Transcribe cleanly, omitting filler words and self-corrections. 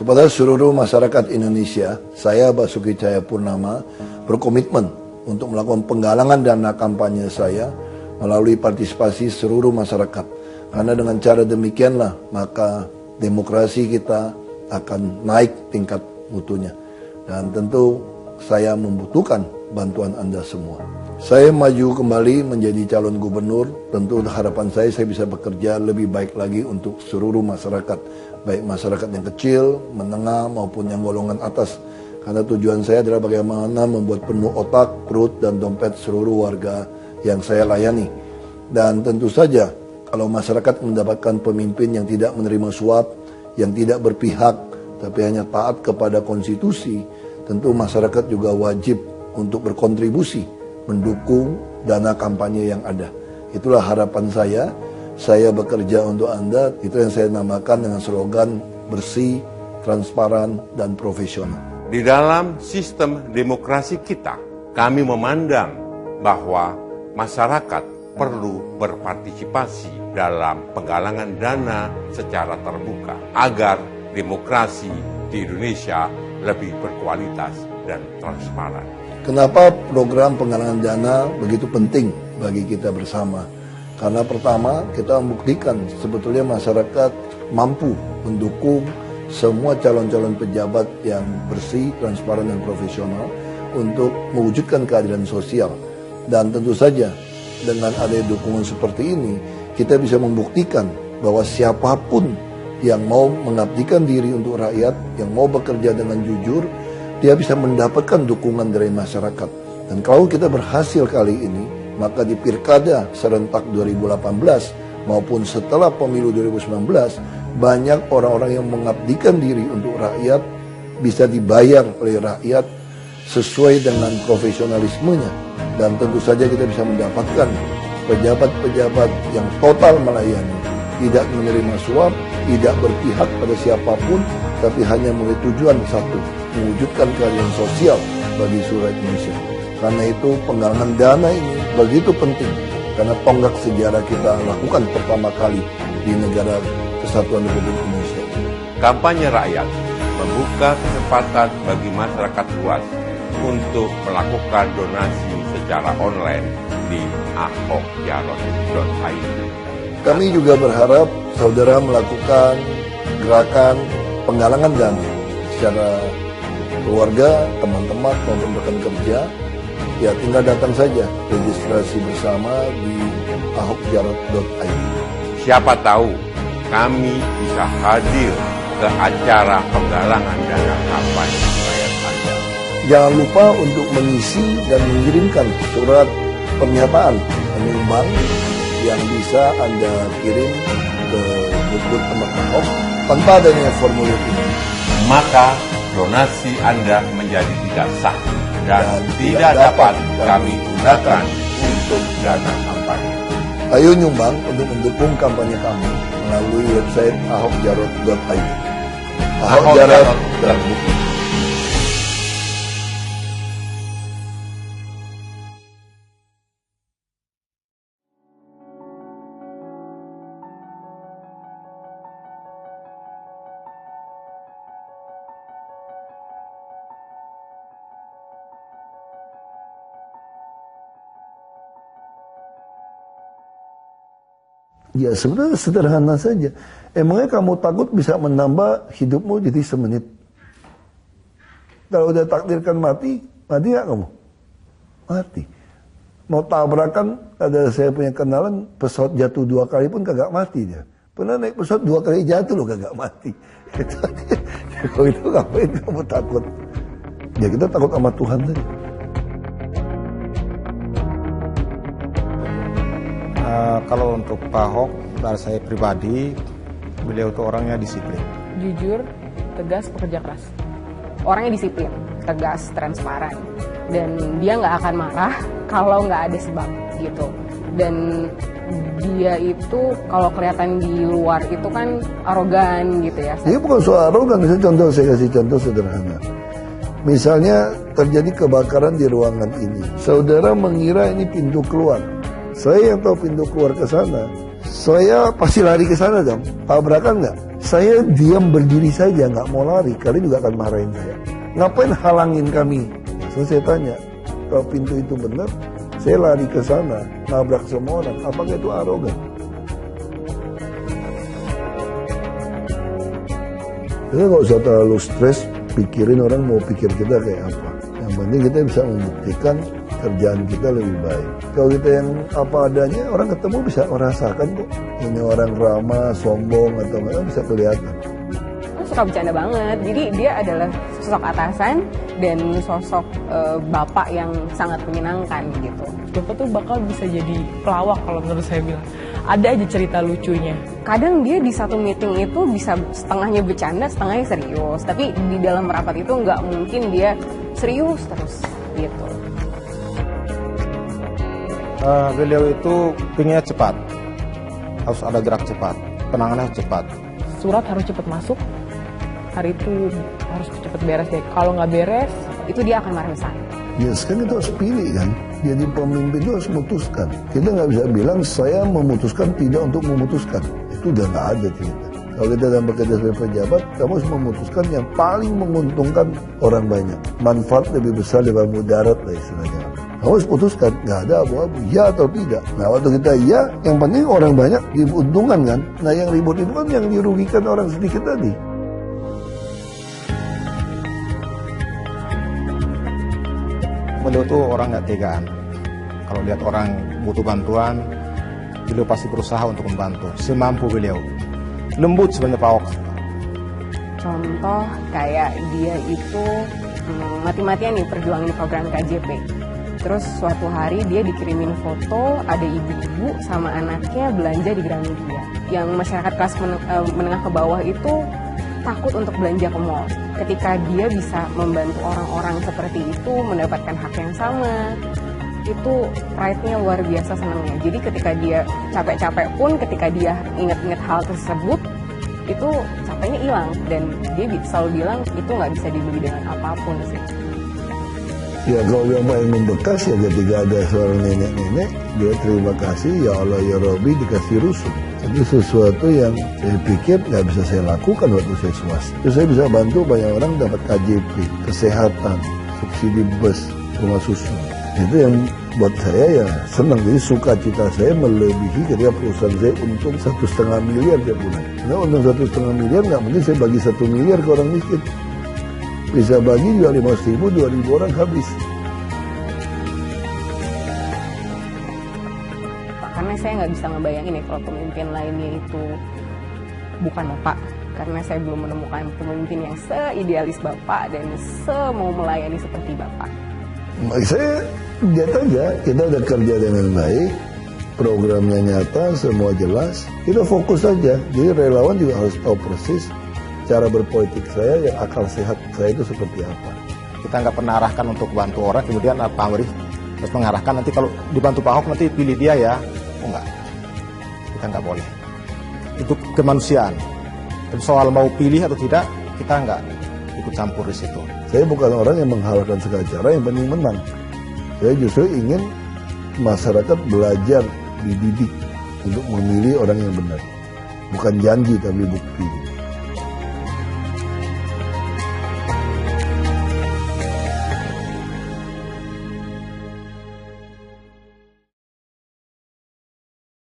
Kepada seluruh masyarakat Indonesia, saya Basuki Cahayapurnama berkomitmen untuk melakukan penggalangan dana kampanye saya melalui partisipasi seluruh masyarakat. Karena dengan cara demikianlah maka demokrasi kita akan naik tingkat mutunya. Dan tentu saya membutuhkan bantuan Anda semua. Saya maju kembali menjadi calon gubernur, tentu harapan saya bisa bekerja lebih baik lagi untuk seluruh masyarakat, baik masyarakat yang kecil, menengah maupun yang golongan atas. Karena tujuan saya adalah bagaimana membuat penuh otak, perut, dan dompet seluruh warga yang saya layani. Dan tentu saja kalau masyarakat mendapatkan pemimpin yang tidak menerima suap, yang tidak berpihak, tapi hanya taat kepada konstitusi, tentu masyarakat juga wajib untuk berkontribusi mendukung dana kampanye yang ada. Itulah harapan saya bekerja untuk Anda, itu yang saya namakan dengan slogan bersih, transparan, dan profesional. Di dalam sistem demokrasi kita, kami memandang bahwa masyarakat perlu berpartisipasi dalam penggalangan dana secara terbuka agar demokrasi di Indonesia lebih berkualitas dan transparan. Kenapa program penggalangan dana begitu penting bagi kita bersama? Karena pertama, kita membuktikan sebetulnya masyarakat mampu mendukung semua calon-calon pejabat yang bersih, transparan, dan profesional untuk mewujudkan keadilan sosial. Dan tentu saja dengan adanya dukungan seperti ini, kita bisa membuktikan bahwa siapapun yang mau mengabdikan diri untuk rakyat, yang mau bekerja dengan jujur, dia bisa mendapatkan dukungan dari masyarakat. Dan kalau kita berhasil kali ini, maka di Pilkada serentak 2018 maupun setelah pemilu 2019, banyak orang-orang yang mengabdikan diri untuk rakyat bisa dibayar oleh rakyat sesuai dengan profesionalismenya. Dan tentu saja kita bisa mendapatkan pejabat-pejabat yang total melayani, tidak menerima suap, tidak berpihak pada siapapun, tapi hanya memiliki tujuan satu, mewujudkan keadilan sosial bagi seluruh Indonesia. Karena itu penggalangan dana ini begitu penting, karena tonggak sejarah kita lakukan pertama kali di negara Kesatuan Republik Indonesia. Kampanye rakyat membuka kesempatan bagi masyarakat luas untuk melakukan donasi secara online di ahokjarot.id. Kami juga berharap saudara melakukan gerakan penggalangan dana secara keluarga, teman-teman maupun rekan kerja. Ya tinggal datang saja registrasi bersama di ahokjarot.id. Siapa tahu kami bisa hadir ke acara penggalangan dana kampanye rakyat Anda. Jangan lupa untuk mengisi dan mengirimkan surat pernyataan penyumbang yang bisa Anda kirim ke booth teman Ahok tanpa adanya formulir ini. Maka donasi Anda menjadi tidak sah dan tidak dapat kami gunakan untuk dana kampanye. Ayo nyumbang untuk mendukung kampanye kami melalui website ahokjarot.id. Ahok Jarot terbukti. Ya sebenarnya sederhana saja. Emangnya kamu takut bisa menambah hidupmu jadi semenit? Kalau udah takdirkan mati, mati gak kamu? Mati. Mau tabrakan, ada saya punya kenalan, pesawat jatuh 2 kali pun kagak mati dia. Pernah naik pesawat 2 kali jatuh loh kagak mati. Kalau itu ngapain kamu takut? Ya kita takut sama Tuhan saja. Kalau untuk Pak Ahok, dari saya pribadi, beliau itu orangnya disiplin. Jujur, tegas, pekerja keras. Orangnya disiplin, tegas, transparan. Dan dia nggak akan marah kalau nggak ada sebab gitu. Dan dia itu kalau kelihatan di luar itu kan arogan gitu ya. Ini bukan soal arogan, saya kasih contoh sederhana. Misalnya terjadi kebakaran di ruangan ini. Saudara mengira ini pintu keluar. Saya yang tahu pintu keluar ke sana, Saya pasti lari ke sana dong. Tabrakan nggak? Saya diam berdiri saja, nggak mau lari. Kalian juga akan marahin saya. Ngapain halangin kami? So, saya tanya, kalau pintu itu benar, saya lari ke sana, nabrak semua orang. Apakah itu arogan? Kita nggak usah terlalu stres, pikirin orang mau pikir kita kayak apa. Yang penting kita bisa membuktikan kerjaan kita lebih baik. Kalau kita yang apa adanya, orang ketemu bisa merasakan kok. Ini orang ramah, sombong, atau mereka bisa kelihatan. Suka bercanda banget. Jadi dia adalah sosok atasan dan sosok bapak yang sangat menyenangkan gitu. Bapak tuh bakal bisa jadi pelawak kalau menurut saya bilang. Ada aja cerita lucunya. Kadang dia di satu meeting itu bisa setengahnya bercanda, setengahnya serius. Tapi di dalam rapat itu nggak mungkin dia serius terus gitu. Beliau itu pinginnya cepat, harus ada gerak cepat, penanganan harus cepat. Surat harus cepat masuk, hari itu harus cepat beres deh. Kalau nggak beres, itu dia akan marah besar. Ya sekarang kita harus pilih kan. Jadi pemimpin itu harus memutuskan. Kita nggak bisa bilang saya memutuskan tidak untuk memutuskan. Itu udah nggak ada cerita. Kalau kita dalam bekerja sebagai pejabat, kamu harus memutuskan yang paling menguntungkan orang banyak. Manfaat lebih besar daripada mudarat lah istilahnya. Kamu harus putuskan, nggak ada abu-abu, ya atau tidak. Nah waktu kita ya, yang penting orang banyak diuntungkan kan. Nah yang ribut itu kan yang dirugikan orang sedikit tadi. Beliau tuh orang nggak tegaan. Kalau lihat orang butuh bantuan, beliau pasti berusaha untuk membantu. Semampu beliau. Lembut sebenarnya Pak Ahok. Contoh kayak dia itu mati-matian nih perjuangin program KJP. Terus suatu hari dia dikirimin foto ada ibu-ibu sama anaknya belanja di Gramedia. Yang masyarakat kelas menengah ke bawah itu takut untuk belanja ke mall. Ketika dia bisa membantu orang-orang seperti itu mendapatkan hak yang sama, itu pride-nya luar biasa senangnya. Jadi ketika dia capek-capek pun, ketika dia ingat-ingat hal tersebut, itu capeknya hilang. Dan dia selalu bilang itu nggak bisa dibeli dengan apapun sih. Ya kalau yang paling membekas ya ketika ada seorang nenek-nenek, dia terima kasih, ya Allah ya Rabbi dikasih rusuk. Itu sesuatu yang saya pikir nggak bisa saya lakukan waktu saya swasta. Terus saya bisa bantu banyak orang dapat KJP, kesehatan, subsidi bus, rumah susun. Itu yang buat saya ya senang. Jadi sukacita saya melebihi ketika perusahaan saya untung 1,5 miliar tiap bulan. Nah untung 1,5 miliar nggak mungkin saya bagi 1 miliar ke orang miskin. Bisa bagi juga 500.000, 2.000 orang habis. Karena saya nggak bisa ngebayangin ya kalau pemimpin lainnya itu bukan Bapak. Karena saya belum menemukan pemimpin yang seidealis Bapak dan semau melayani seperti Bapak. Saya lihat aja, kita udah kerja dengan baik, programnya nyata, semua jelas. Kita fokus saja. Jadi relawan juga harus tahu persis cara berpolitik saya, yang akal sehat saya itu seperti apa. Kita nggak pernah arahkan untuk bantu orang, kemudian Pak Amri terus mengarahkan nanti kalau dibantu Pak Ahok nanti pilih dia ya. Oh enggak, kita nggak boleh. Itu kemanusiaan. Dan soal mau pilih atau tidak, kita nggak ikut campur di situ. Saya bukan orang yang menghalalkan segala cara, yang penting menang. Saya justru ingin masyarakat belajar, dididik untuk memilih orang yang benar. Bukan janji tapi bukti.